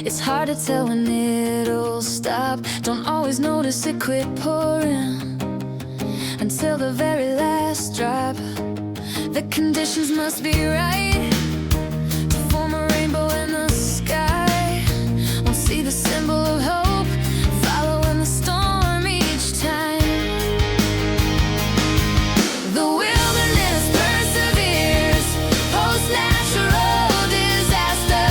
It's hard to tell when it'll stop. Don't always notice it quit pouring until the very last drop. The conditions must be right to form a rainbow in the sky. Won't see the symbol of hope following the storm each time. The wilderness perseveres post-natural disaster.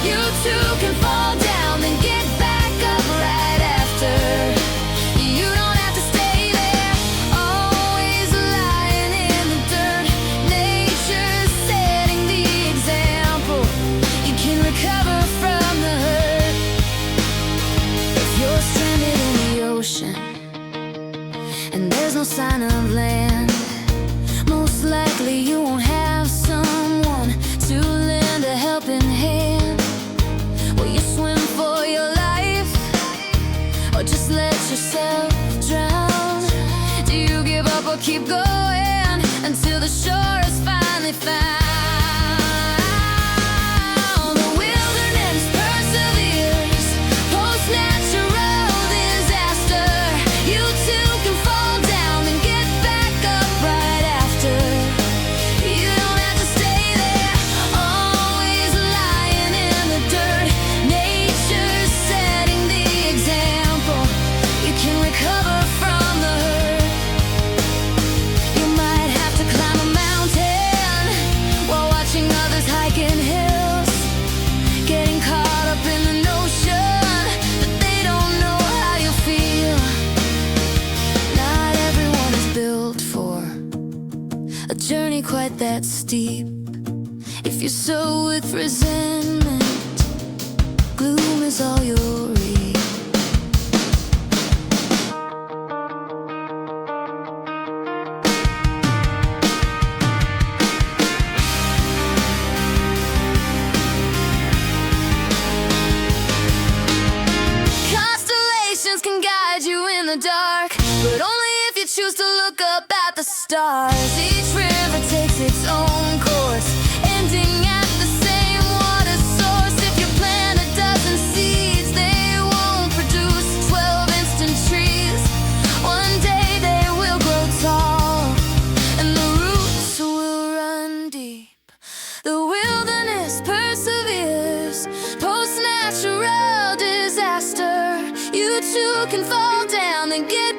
You too can fall down and get back up right after. You don't have to stay there, always lying in the dirt. Nature's setting the example. You can recover from the hurt. If you're stranded in the ocean and there's no sign of land, most likely you won't have someone to lend a helping hand. Will you swim for your life, or just let yourself drown? Do you give up or keep going until the shore is finally found? The wilderness perseveres post-natural disaster. You too can fall down and get back up right after. You don't have to stay there, always lying in the dirt. Nature's setting the example. You can recover from the hurt. You might have to climb a mountain while watching others hiking hills, getting caught up in the notion that they don't know how you feel. Not everyone is built for a journey quite that steep. If you sow with resentment, gloom is all you'll reap. Constellations can guide you in the dark, but only if you choose to look up at the stars. Each river takes its own course, ending at the same water source. If you plant a dozen seeds, they won't produce 12 instant trees. One day they will grow tall, and the roots will run deep. The wilderness perseveres post-natural disaster. You too can fall down and get